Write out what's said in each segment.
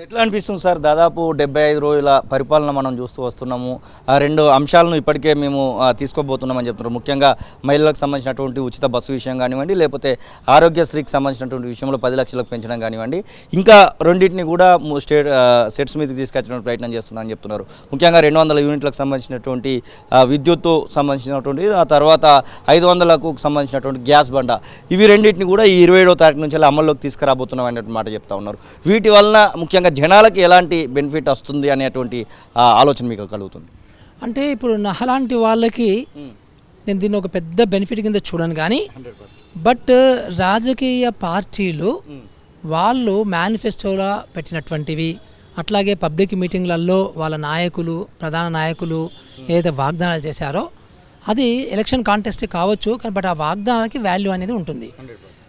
ఎట్లా అనిపిస్తుంది సార్? దాదాపు 75 రోజుల పరిపాలన మనం చూస్తూ వస్తున్నాము. ఆ 2 అంశాలను ఇప్పటికే మేము తీసుకోబోతున్నామని చెప్తున్నారు. ముఖ్యంగా మహిళలకు సంబంధించినటువంటి ఉచిత బస్సు విషయం కానివ్వండి, లేకపోతే ఆరోగ్యశ్రీకి సంబంధించినటువంటి విషయంలో 10 లక్షలకు పెంచడం కానివ్వండి, ఇంకా రెండింటిని కూడా సెట్స్ మీదకి తీసుకొచ్చడానికి ప్రయత్నం చేస్తున్నామని చెప్తున్నారు. ముఖ్యంగా 200 యూనిట్లకు సంబంధించినటువంటి విద్యుత్తు సంబంధించినటువంటి, ఆ తర్వాత 500లకు సంబంధించినటువంటి గ్యాస్ బండ, ఇవి రెండింటిని కూడా ఈ 27వ తారీఖు నుంచి అమల్లోకి తీసుకురాబోతున్నాం అనేటువంటి మాట చెప్తా ఉన్నారు. వీటి వలన ముఖ్యంగా జనాలకి ఎలాంటి బెనిఫిట్ వస్తుంది అనేటువంటి ఆలోచన మీకు కలుగుతుంది? అంటే ఇప్పుడు నాలాంటి వాళ్ళకి నేను దీన్ని ఒక పెద్ద బెనిఫిట్ కింద చూడను, కానీ బట్ రాజకీయ పార్టీలు వాళ్ళు మేనిఫెస్టోలో పెట్టినటువంటివి, అట్లాగే పబ్లిక్ మీటింగ్లలో వాళ్ళ నాయకులు, ప్రధాన నాయకులు ఏదైతే వాగ్దానాలు చేశారో అది ఎలక్షన్ కాంటెస్ట్ కావచ్చు, కానీ బట్ ఆ వాగ్దానాలకి వాల్యూ అనేది ఉంటుంది.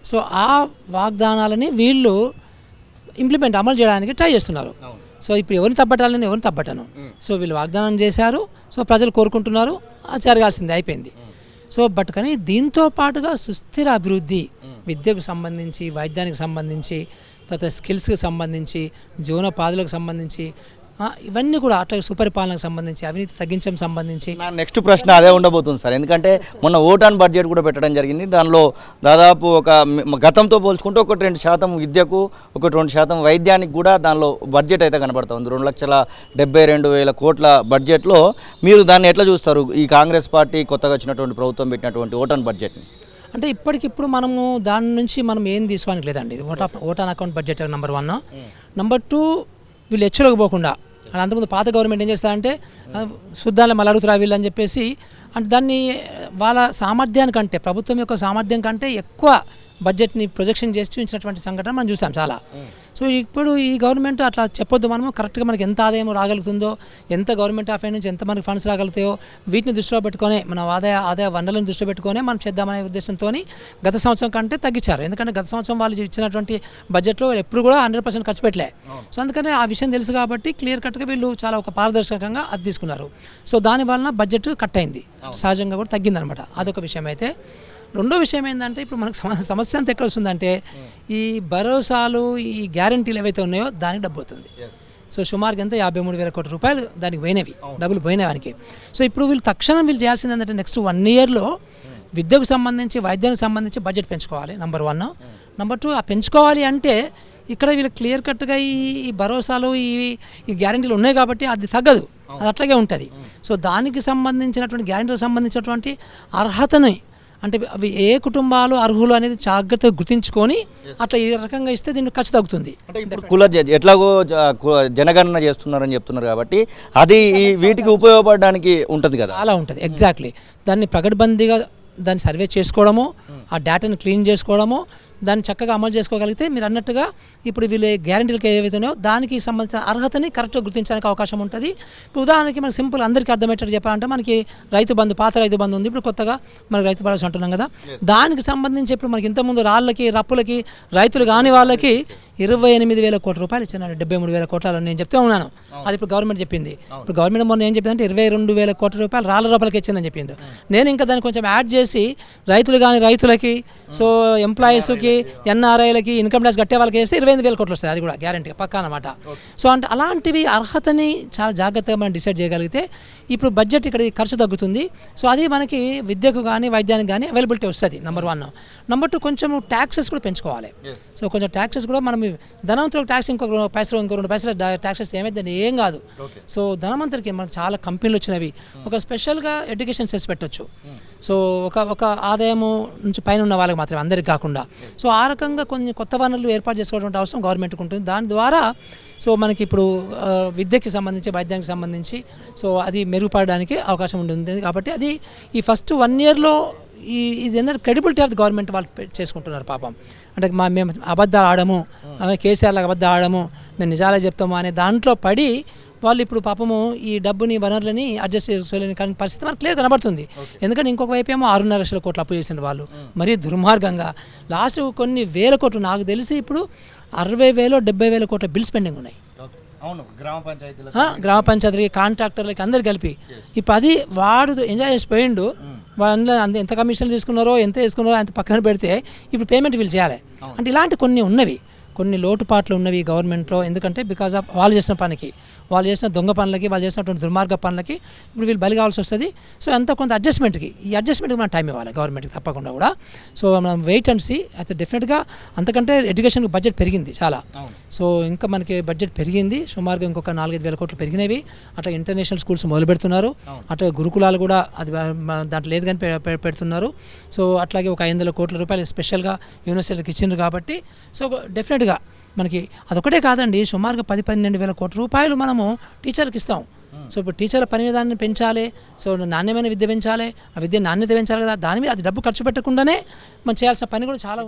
సో ఆ వాగ్దానాలని వీళ్ళు అమలు చేయడానికి ట్రై చేస్తున్నారు. సో ఇప్పుడు ఎవరిని తప్పట్టను. సో వీళ్ళు వాగ్దానం చేశారు, సో ప్రజలు కోరుకుంటున్నారు, అది జరగాల్సిందే, అయిపోయింది. సో బట్ కానీ దీంతో పాటుగా సుస్థిర అభివృద్ధి, విద్యకు సంబంధించి, వైద్యానికి సంబంధించి, తర్వాత స్కిల్స్కి సంబంధించి, జీవనోపాధులకు సంబంధించి, ఇవన్నీ కూడా అట్లా సుపరిపాలనకు సంబంధించి, అవినీతి తగ్గించడం సంబంధించి. నెక్స్ట్ ప్రశ్న అదే ఉండబోతుంది సార్. ఎందుకంటే మొన్న ఓటాన్ బడ్జెట్ కూడా పెట్టడం జరిగింది. దానిలో దాదాపు ఒక గతంతో పోల్చుకుంటే 1-2% విద్యకు, 1-2% వైద్యానికి కూడా దానిలో బడ్జెట్ అయితే కనబడుతుంది. 2,72,000 కోట్ల బడ్జెట్లో మీరు దాన్ని ఎట్లా చూస్తారు? ఈ కాంగ్రెస్ పార్టీ కొత్తగా వచ్చినటువంటి ప్రభుత్వం పెట్టినటువంటి ఓటాన్ బడ్జెట్ని. అంటే ఇప్పటికిప్పుడు మనము దాని నుంచి మనం ఏం తీసుకోవడానికి లేదండి. ఇది vote on account budget number 1. Number 2, వీళ్ళు హెచ్చులకు పోకుండా, అలా అంతకుముందు పాత గవర్నమెంట్ ఏం చేస్తారంటే శుద్ధాలు మళ్ళీ అడుగుతురా వీళ్ళు అని చెప్పేసి, అంటే దాన్ని వాళ్ళ సామర్థ్యానికంటే, ప్రభుత్వం యొక్క సామర్థ్యం కంటే ఎక్కువ బడ్జెట్ని ప్రొజెక్షన్ చేసి చూపించినటువంటి సంఘటన మనం చూసాం చాలా. సో ఇప్పుడు ఈ గవర్నమెంట్ అట్లా చెప్పొద్దు, మనము కరెక్ట్గా మనకి ఎంత ఆదాయం రాగలుగుతుందో, ఎంత గవర్నమెంట్ ఆఫ్ నుంచి ఎంత మనకి ఫండ్స్ రాగలుగుతాయో వీటిని దృష్టిలో పెట్టుకొని, మన ఆదాయ వనరులను దృష్టిలో పెట్టుకొని మనం చేద్దామనే ఉద్దేశంతో గత సంవత్సరం కంటే తగ్గించారు. ఎందుకంటే గత సంవత్సరం వాళ్ళు ఇచ్చినటువంటి బడ్జెట్లో ఎప్పుడు కూడా 100% ఖర్చు పెట్టలే. సో అందుకని ఆ విషయం తెలుసు కాబట్టి క్లియర్ కట్గా వీళ్ళు చాలా ఒక పారదర్శకంగా అది తీసుకున్నారు. సో దానివలన బడ్జెట్ కట్ అయింది, సహజంగా కూడా తగ్గిందనమాట. అదొక విషయం. అయితే రెండో విషయం ఏంటంటే, ఇప్పుడు మనకు సమస్య అంతా ఎక్కడ వస్తుందంటే, ఈ భరోసాలు, ఈ గ్యారంటీలు ఏవైతే ఉన్నాయో దానికి డబ్బు అవుతుంది. సో సుమారుగా ఎంత 53,000 కోట్ల రూపాయలు దానికి పోయినవి, డబ్బులు పోయినవానికి. సో ఇప్పుడు వీళ్ళు తక్షణం చేయాల్సింది ఏంటంటే, నెక్స్ట్ 1 ఇయర్లో విద్యకు సంబంధించి, వైద్యానికి సంబంధించి బడ్జెట్ పెంచుకోవాలి, నెంబర్ 1. నెంబర్ 2, ఆ పెంచుకోవాలి అంటే ఇక్కడ వీళ్ళు క్లియర్ కట్గా ఈ భరోసాలు, ఈ గ్యారంటీలు ఉన్నాయి కాబట్టి అది తగ్గదు, అది అట్లాగే ఉంటుంది. సో దానికి సంబంధించినటువంటి గ్యారంటీలకు సంబంధించినటువంటి అర్హతని, అంటే అవి ఏ కుటుంబాలు అర్హులు అనేది జాగ్రత్తగా గుర్తించుకొని అట్లా ఈ రకంగా ఇస్తే దీనికి ఖర్చు తగ్గుతుంది. అంటే ఇప్పుడు ఎట్లాగో జనగణన చేస్తున్నారని చెప్తున్నారు కాబట్టి అది వీటికి ఉపయోగపడడానికి ఉంటుంది కదా. అలా ఉంటుంది, ఎగ్జాక్ట్లీ. దాన్ని పకడ్బందీగా దాన్ని సర్వే చేసుకోవడము, ఆ డేటాను క్లీన్ చేసుకోవడము, దాన్ని చక్కగా అమలు చేసుకోగలిగితే మీరు అన్నట్టుగా ఇప్పుడు వీళ్ళు గ్యారంటీలకు ఏవైతున్నాయో దానికి సంబంధించిన అర్హతని కరెక్ట్గా గుర్తించడానికి అవకాశం ఉంటుంది. ఇప్పుడు ఉదాహరణకి మనకి సింపుల్ అందరికీ అర్థమయ్యేటట్టు చెప్పాలంటే, మనకి రైతు బంధు, పాత రైతు బంధు ఉంది, ఇప్పుడు కొత్తగా మనకి రైతు భరోసా అంటున్నాం కదా. దానికి సంబంధించి ఇప్పుడు మనకి ఇంతకుముందు రాళ్ళకి, రప్పులకి, రైతులు కాని వాళ్ళకి 28,000 కోట్ల రూపాయలు ఇచ్చినారు. 73,000 కోట్ల నేను చెప్తే ఉన్నాను, అది ఇప్పుడు గవర్నమెంట్ చెప్పింది. ఇప్పుడు గవర్నమెంట్ మొన్న ఏం చెప్పిందంటే 22,000 కోట్ల రూపాయలు రాళ్ళ రూపాయలకి ఇచ్చిందని చెప్పింది. నేను ఇంకా దాన్ని కొంచెం యాడ్ చేసి రైతులు కాని రైతులకి, సో ఎంప్లాయీస్కి, ఎన్ఆర్ఐలకి, ఇన్కమ్ ట్యాక్స్ కట్టే వాళ్ళకి వేస్తే 25,000 కోట్లు వస్తుంది. అది కూడా గ్యారంటీ పక్కా అన్నమాట. సో అంటే అలాంటివి అర్హతని చాలా జాగ్రత్తగా మనం డిసైడ్ చేయగలిగితే ఇప్పుడు బడ్జెట్ ఇక్కడ ఖర్చు తగ్గుతుంది. సో అది మనకి విద్యకు కానీ, వైద్యానికి కానీ అవైలబిలిటీ వస్తుంది, నెంబర్ 1. నెంబర్ 2, కొంచెం ట్యాక్సెస్ కూడా పెంచుకోవాలి. సో కొంచెం ట్యాక్సెస్ కూడా మనం ధనవంతులకు ట్యాక్స్ ఇంకో 2 పైసలు ట్యాక్సెస్ ఏమైందండి, ఏం కాదు. సో ధనవంతులకి మనకు చాలా కంపెనీలు వచ్చినవి, ఒక స్పెషల్గా ఎడ్యుకేషన్ సెస్ పెట్టచ్చు. సో ఒక ఆదాయము నుంచి పైన ఉన్న వాళ్ళకి మాత్రమే, అందరికి కాకుండా. సో ఆ రకంగా కొన్ని కొత్త వనరులు ఏర్పాటు చేసుకోవడం అవసరం గవర్నమెంట్కి ఉంటుంది. దాని ద్వారా సో మనకి ఇప్పుడు విద్యకి సంబంధించి, వైద్యానికి సంబంధించి సో అది మెరుగుపడడానికి అవకాశం ఉంటుంది. కాబట్టి అది ఈ ఫస్ట్ 1 ఇయర్లో ఇది ఏంటంటే క్రెడిబిలిటీ ఆఫ్ ది గవర్నమెంట్ వాళ్ళు చేసుకుంటున్నారు పాపం. అంటే మేము అబద్ధాలు ఆడము, కేసీఆర్లకు అబద్ధాలు ఆడము, మేము నిజాలే చెప్తాము అనే దాంట్లో పడి వాళ్ళు ఇప్పుడు పాపము ఈ డబ్బుని, వనరులని అడ్జస్ట్ చేసుకోలేని పరిస్థితి మనకు క్లియర్ కనబడుతుంది. ఎందుకంటే ఇంకొక వైపు ఏమో 6.5 లక్షల కోట్లు అప్పు చేసిన వాళ్ళు మరీ దుర్మార్గంగా లాస్ట్ కొన్ని వేల కోట్లు, నాకు తెలిసి ఇప్పుడు 60,000 70,000 కోట్ల బిల్స్ పెండింగ్ ఉన్నాయి. గ్రామ పంచాయతీలకి, కాంట్రాక్టర్లకి, అందరు కలిపి. ఇప్పుడు అది వాడు ఎంజాయ్ చేసిపోయిండు, వాళ్ళు ఎంత కమిషన్ తీసుకున్నారో, ఎంత తీసుకున్నారో అంత పక్కన పెడితే ఇప్పుడు పేమెంట్ వీళ్ళు చేయాలి. అంటే ఇలాంటి కొన్ని ఉన్నవి. కొన్ని లోటుపాట్లు ఉన్నవి గవర్నమెంట్లో. ఎందుకంటే బికాజ్ ఆఫ్ వాళ్ళు చేసిన పనికి, వాళ్ళు చేసిన దొంగ పనులకి, వాళ్ళు చేసినటువంటి దుర్మార్గ పనులకి ఇప్పుడు వీళ్ళు బలి కావాల్సి వస్తుంది. సో ఎంత కొంత అడ్జస్ట్మెంట్కి, ఈ అడ్జస్ట్మెంట్కి మనం టైం ఇవ్వాలి గవర్నమెంట్కి తప్పకుండా కూడా. సో మనం వెయిట్ అండ్ సీ. అయితే డెఫినెట్గా అంతకంటే ఎడ్యుకేషన్కి బడ్జెట్ పెరిగింది చాలా. సో ఇంకా మనకి బడ్జెట్ పెరిగింది సుమారుగా ఇంకొక 4-5 వేల కోట్లు పెరిగినవి. అట్లా ఇంటర్నేషనల్ స్కూల్స్ మొదలు పెడుతున్నారు, అట్లా గురుకులాలు కూడా అది దాంట్లో లేదు కానీ పెడుతున్నారు. సో అట్లాగే ఒక 500 కోట్ల రూపాయలు స్పెషల్గా యూనివర్సిటీలకు ఇచ్చిండ్రు కాబట్టి సో డెఫినెట్గా మనకి అదొకటే కాదండి, సుమారుగా 10-12 వేల కోట్ల రూపాయలు మనము టీచర్కి ఇస్తాం. సో ఇప్పుడు టీచర్ల పని విధానాన్ని పెంచాలి, సో నాణ్యమైన విద్య పెంచాలి, ఆ విద్య నాణ్యత పెంచాలి కదా, దాని మీద అది డబ్బు ఖర్చు పెట్టకుండానే మనం చేయాల్సిన పని కూడా చాలా ఉంది.